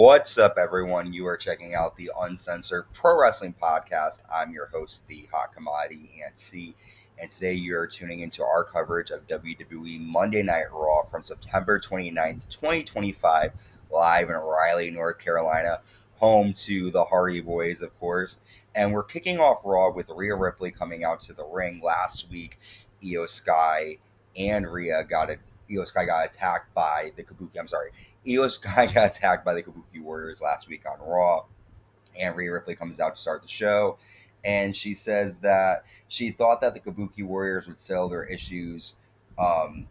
What's up, everyone? You are checking out the Uncensored Pro Wrestling Podcast. I'm your host, the Hot Commodity ENC, and today you are tuning into our coverage of WWE Monday Night Raw from September 29th, 2025, live in Raleigh, North Carolina, home to the Hardy Boys, of course. And we're kicking off Raw with Rhea Ripley coming out to the ring last week. Io Sky and Rhea Io Sky got attacked by the Kabuki. Io Sky got attacked by the Kabuki Warriors last week on Raw, and Rhea Ripley comes out to start the show, and she says that she thought that the Kabuki Warriors would settle their issues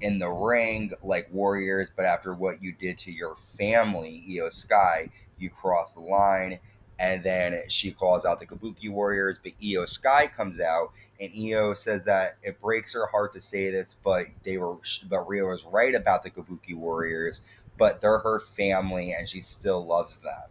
in the ring like Warriors, but after what you did to your family, Io Sky, you crossed the line. And then she calls out the Kabuki Warriors, but Io Sky comes out, and Io says that it breaks her heart to say this, but Rhea was right about the Kabuki Warriors, but they're her family, and she still loves them.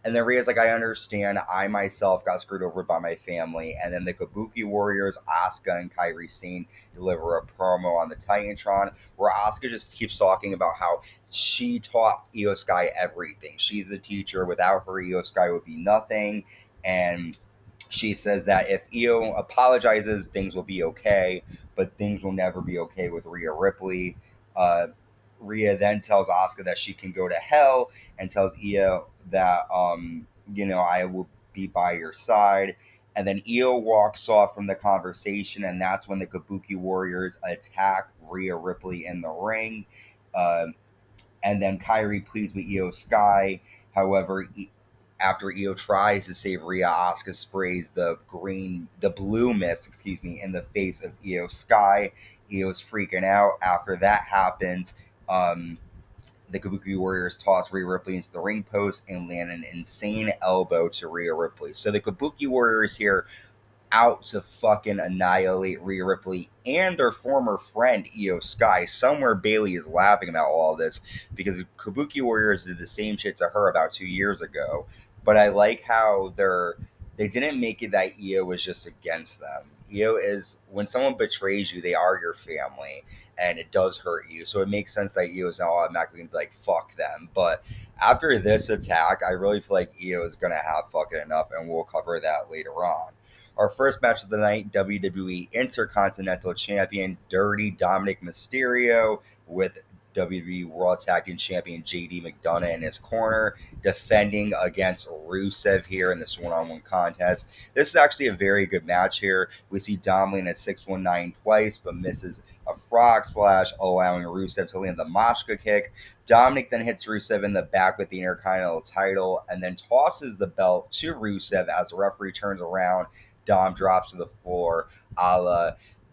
And then Rhea's like, I understand. I myself got screwed over by my family. And then the Kabuki Warriors, Asuka and Kairi Sane, deliver a promo on the Titantron where Asuka just keeps talking about how she taught Io Sky everything. She's a teacher. Without her, Io Sky would be nothing. And she says that if Io apologizes, things will be okay, but things will never be okay with Rhea Ripley. Rhea then tells Asuka that she can go to hell and tells Io that, I will be by your side. And then Io walks off from the conversation, and that's when the Kabuki Warriors attack Rhea Ripley in the ring. And then Kairi pleads with Io Sky. However, after Io tries to save Rhea, Asuka sprays the blue mist, in the face of Io Sky. Io's freaking out. After that happens, the Kabuki Warriors toss Rhea Ripley into the ring post and land an insane elbow to Rhea Ripley. So the Kabuki Warriors here out to fucking annihilate Rhea Ripley and their former friend Io Sky. Somewhere Bayley is laughing about all this because the Kabuki Warriors did the same shit to her about 2 years ago. But I like how they didn't make it that Io was just against them. Io is, when someone betrays you, they are your family, and it does hurt you. So it makes sense that Io is not automatically going to be like, fuck them. But after this attack, I really feel like Io is going to have fucking enough, and we'll cover that later on. Our first match of the night, WWE Intercontinental Champion Dirty Dominik Mysterio with WWE World Tag Team Champion JD McDonough in his corner, defending against Rusev here in this one-on-one contest. This is actually a very good match here. We see Dom land at 619 twice, but misses a frog splash, allowing Rusev to land the Mashka kick. Dominik then hits Rusev in the back with the Intercontinental title, and then tosses the belt to Rusev as the referee turns around. Dom drops to the floor, a la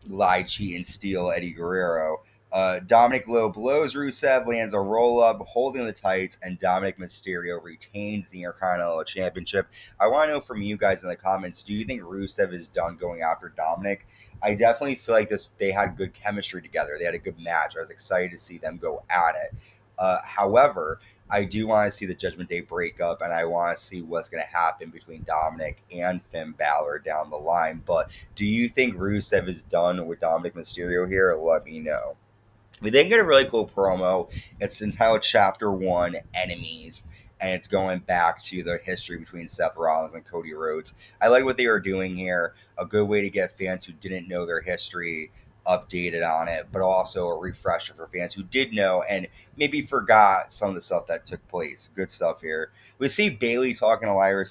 Lie, Cheat, and Steal Eddie Guerrero. Dominik low blows Rusev, lands a roll-up, holding the tights, and Dominik Mysterio retains the Intercontinental Championship. I want to know from you guys in the comments, do you think Rusev is done going after Dominik? I definitely feel like they had good chemistry together. They had a good match. I was excited to see them go at it. However, I do want to see the Judgment Day break up, and I want to see what's going to happen between Dominik and Finn Balor down the line. But do you think Rusev is done with Dominik Mysterio here? Let me know. We then get a really cool promo. It's entitled Chapter 1, Enemies, and it's going back to the history between Seth Rollins and Cody Rhodes. I like what they are doing here. A good way to get fans who didn't know their history updated on it, but also a refresher for fans who did know and maybe forgot some of the stuff that took place. Good stuff here. We see Bayley talking to Lyra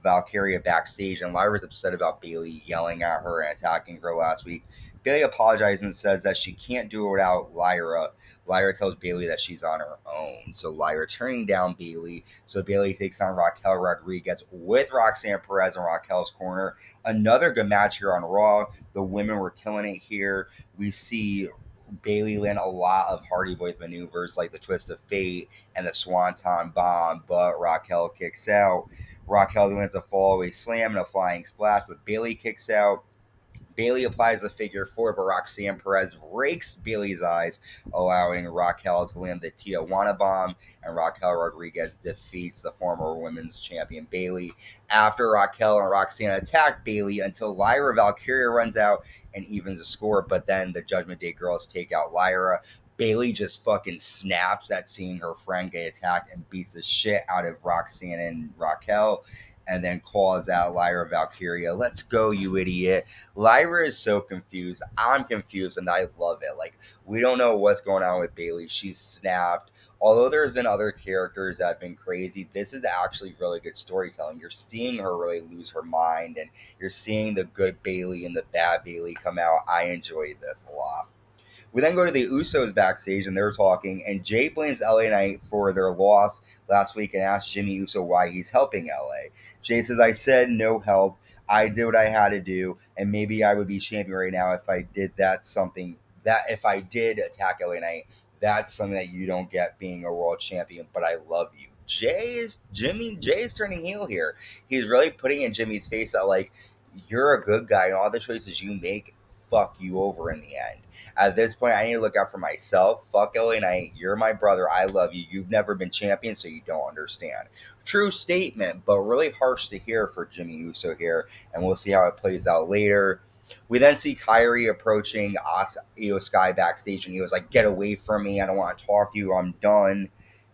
Valkyria backstage, and Lyra's upset about Bayley yelling at her and attacking her last week. Bayley apologizes and says that she can't do it without Lyra. Lyra tells Bayley that she's on her own. So Lyra turning down Bayley. So Bayley takes on Raquel Rodriguez with Roxanne Perez in Raquel's corner. Another good match here on Raw. The women were killing it here. We see Bayley land a lot of Hardy Boys maneuvers like the Twist of Fate and the Swanton Bomb, but Raquel kicks out. Raquel lands a fallaway slam and a flying splash, but Bayley kicks out. Bayley applies the figure four, but Roxanne Perez rakes Bayley's eyes, allowing Raquel to land the Tijuana bomb, and Raquel Rodriguez defeats the former women's champion Bayley. After Raquel and Roxanne attack Bayley until Lyra Valkyria runs out and evens the score, but then the Judgment Day girls take out Lyra. Bayley just fucking snaps at seeing her friend get attacked and beats the shit out of Roxanne and Raquel, and then calls out Lyra Valkyria, "Let's go, you idiot." Lyra is so confused. I'm confused, and I love it. Like, we don't know what's going on with Bayley. She's snapped. Although there's been other characters that have been crazy, this is actually really good storytelling. You're seeing her really lose her mind, and you're seeing the good Bayley and the bad Bayley come out. I enjoyed this a lot. We then go to the Usos backstage, and they're talking, and Jay blames LA Knight for their loss last week and asks Jimmy Uso why he's helping LA. Jay says, "I said no help. I did what I had to do, and maybe I would be champion right now if I did if I did attack LA Knight. That's something that you don't get being a world champion, but I love you." Jay is turning heel here. He's really putting in Jimmy's face that, like, you're a good guy, and all the choices you make fuck you over in the end. At this point, I need to look out for myself. Fuck LA Knight. You're my brother. I love you. You've never been champion, so you don't understand. True statement, but really harsh to hear for Jimmy Uso here, and we'll see how it plays out later. We then see Kyrie approaching Io Sky backstage, and he was like, "Get away from me. I don't want to talk to you. I'm done."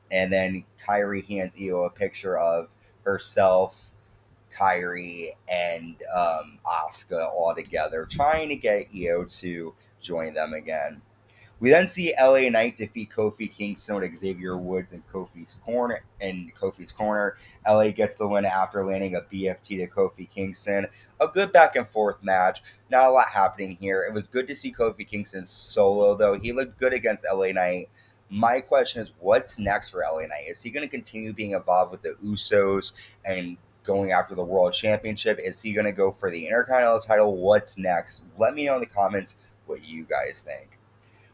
And then Kyrie hands Io a picture of herself, Kyrie, and Asuka all together, trying to get Io to join them again. We then see LA Knight defeat Kofi Kingston with Xavier Woods in Kofi's corner. LA gets the win after landing a BFT to Kofi Kingston. A good back and forth match. Not a lot happening here. It was good to see Kofi Kingston solo, though. He looked good against LA Knight. My question is, what's next for LA Knight? Is he going to continue being involved with the Usos and going after the World Championship? Is he going to go for the Intercontinental title? What's next? Let me know in the comments what you guys think.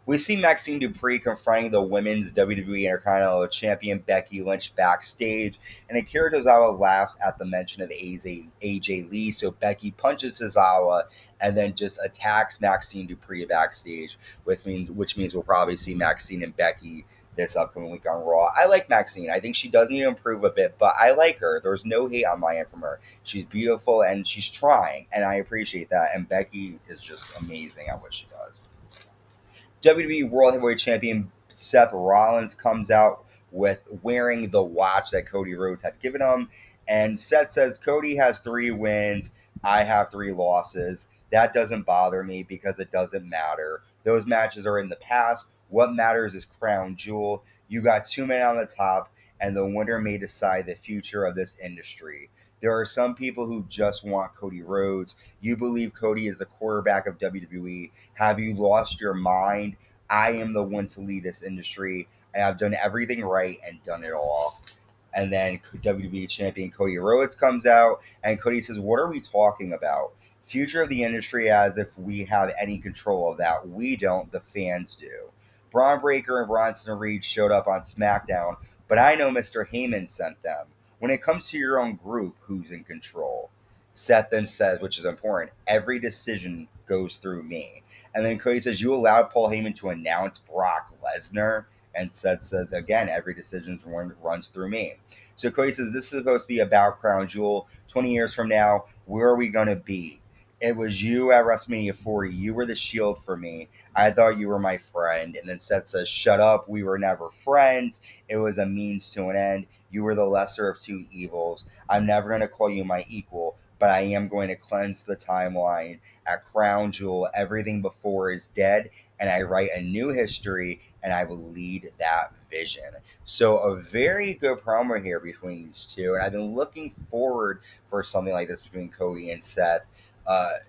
We see Maxxine Dupri confronting the women's WWE Intercontinental Champion Becky Lynch backstage, and Akira Tozawa laughs at the mention of AJ Lee, so Becky punches Tozawa and then just attacks Maxxine Dupri backstage, which means we'll probably see Maxxine and Becky this upcoming week on Raw. I like Maxxine. I think she does need to improve a bit, but I like her. There's no hate on my end from her. She's beautiful, and she's trying, and I appreciate that, and Becky is just amazing at what she does. WWE World Heavyweight Champion Seth Rollins comes out with wearing the watch that Cody Rhodes had given him. And Seth says, "Cody has 3 wins. I have 3 losses. That doesn't bother me because it doesn't matter. Those matches are in the past. What matters is Crown Jewel. You got 2 men on the top, and the winner may decide the future of this industry. There are some people who just want Cody Rhodes. You believe Cody is the quarterback of WWE. Have you lost your mind? I am the one to lead this industry. I have done everything right and done it all." And then WWE Champion Cody Rhodes comes out, and Cody says, "What are we talking about? Future of the industry, as if we have any control of that. We don't, the fans do. Braun Breaker and Bronson Reed showed up on SmackDown, but I know Mr. Heyman sent them. When it comes to your own group, who's in control?" Seth then says, which is important, "Every decision goes through me." And then Cody says, "You allowed Paul Heyman to announce Brock Lesnar?" And Seth says, again, "Every decision runs through me." So Cody says, "This is supposed to be about Crown Jewel. 20 years from now, where are we going to be? It was you at WrestleMania 40. You were the shield for me. I thought you were my friend." And then Seth says, "Shut up. We were never friends. It was a means to an end. You were the lesser of 2 evils. I'm never going to call you my equal, but I am going to cleanse the timeline. At Crown Jewel, everything before is dead, and I write a new history, and I will lead that vision." So a very good promo here between these two, and I've been looking forward for something like this between Cody and Seth. Uh,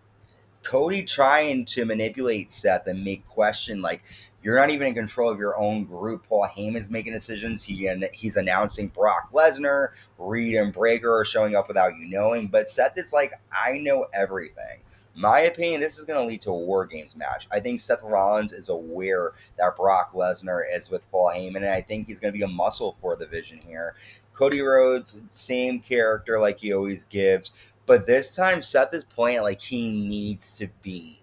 Cody trying to manipulate Seth and make question, like, you're not even in control of your own group. Paul Heyman's making decisions. He's announcing Brock Lesnar. Reed and Breaker are showing up without you knowing. But Seth is like, I know everything. My opinion, this is going to lead to a War Games match. I think Seth Rollins is aware that Brock Lesnar is with Paul Heyman, and I think he's going to be a muscle for the vision here. Cody Rhodes, same character like he always gives. But this time, Seth is playing like he needs to be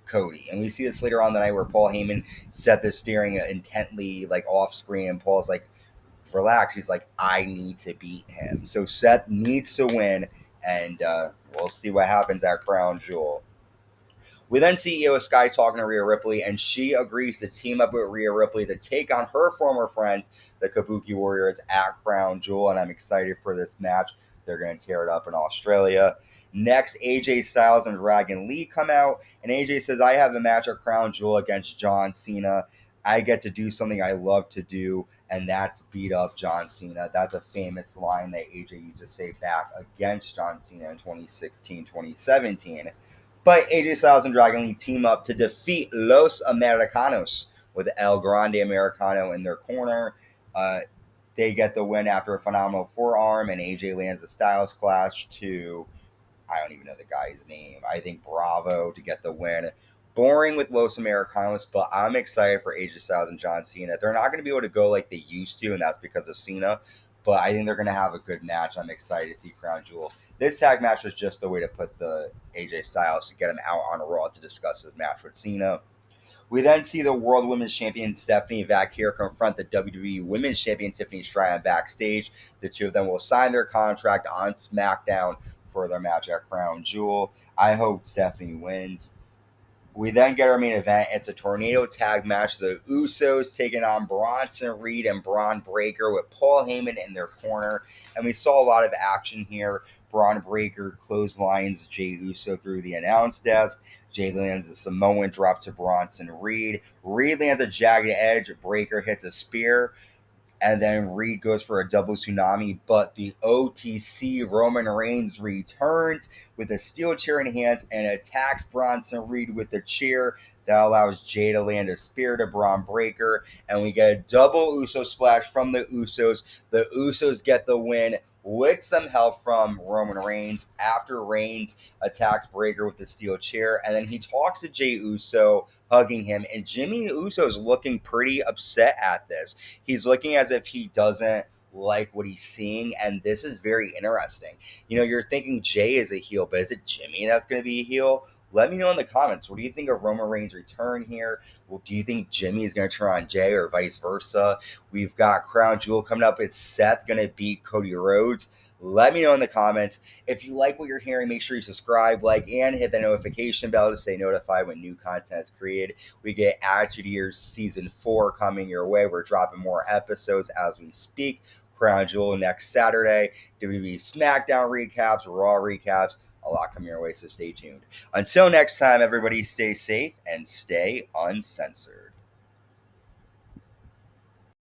Cody. And we see this later on the night where Paul Heyman, Seth is staring intently, like, off screen, and Paul's like, relax. He's like, I need to beat him. So Seth needs to win, and we'll see what happens at Crown Jewel. We then see Io Sky talking to Rhea Ripley, and she agrees to team up with Rhea Ripley to take on her former friends, the Kabuki Warriors, at Crown Jewel, and I'm excited for this match. They're going to tear it up in Australia. Next, AJ Styles and Dragon Lee come out, and AJ says, I have a match at Crown Jewel against John Cena. I get to do something I love to do, and that's beat up John Cena. That's a famous line that AJ used to say back against John Cena in 2016, 2017. But AJ Styles and Dragon Lee team up to defeat Los Americanos with El Grande Americano in their corner. They get the win after a phenomenal forearm, and AJ lands a Styles Clash to, I don't even know the guy's name. I think Bravo to get the win. Boring with Los Americanos, but I'm excited for AJ Styles and John Cena. They're not going to be able to go like they used to, and that's because of Cena. But I think they're going to have a good match. I'm excited to see Crown Jewel. This tag match was just a way to put the AJ Styles to get him out on Raw to discuss his match with Cena. We then see the World Women's Champion Stephanie Vaquer confront the WWE Women's Champion Tiffany Stratton backstage. The two of them will sign their contract on SmackDown for their match at Crown Jewel. I hope Stephanie wins. We then get our main event. It's a tornado tag match. The Usos taking on Bronson Reed and Bron Breakker with Paul Heyman in their corner. And we saw a lot of action here. Bron Breakker clotheslines Jey Uso through the announce desk. Jey lands a Samoan drop to Bronson Reed. Reed lands a jagged edge. Breakker hits a spear. And then Reed goes for a double tsunami, but the OTC Roman Reigns returns with a steel chair in hands and attacks Bronson Reed with the chair. That allows Jey to land a spear to Bron Breakker, and we get a double Uso splash from the Usos. The Usos get the win with some help from Roman Reigns after Reigns attacks Breakker with the steel chair, and then he talks to Jey Uso, hugging him, and Jimmy Uso is looking pretty upset at this. He's looking as if he doesn't like what he's seeing, and this is very interesting. You know, you're thinking Jey is a heel, but is it Jimmy that's going to be a heel? Let me know in the comments. What do you think of Roman Reigns' return here? Well, do you think Jimmy is going to turn on Jey or vice versa? We've got Crown Jewel coming up. Is Seth going to beat Cody Rhodes? Let me know in the comments. If you like what you're hearing, make sure you subscribe, like, and hit the notification bell to stay notified when new content is created. We get Attitude Years Season 4 coming your way. We're dropping more episodes as we speak. Crown Jewel next Saturday. WWE SmackDown recaps, Raw recaps. A lot coming your way, so stay tuned. Until next time, everybody stay safe and stay uncensored.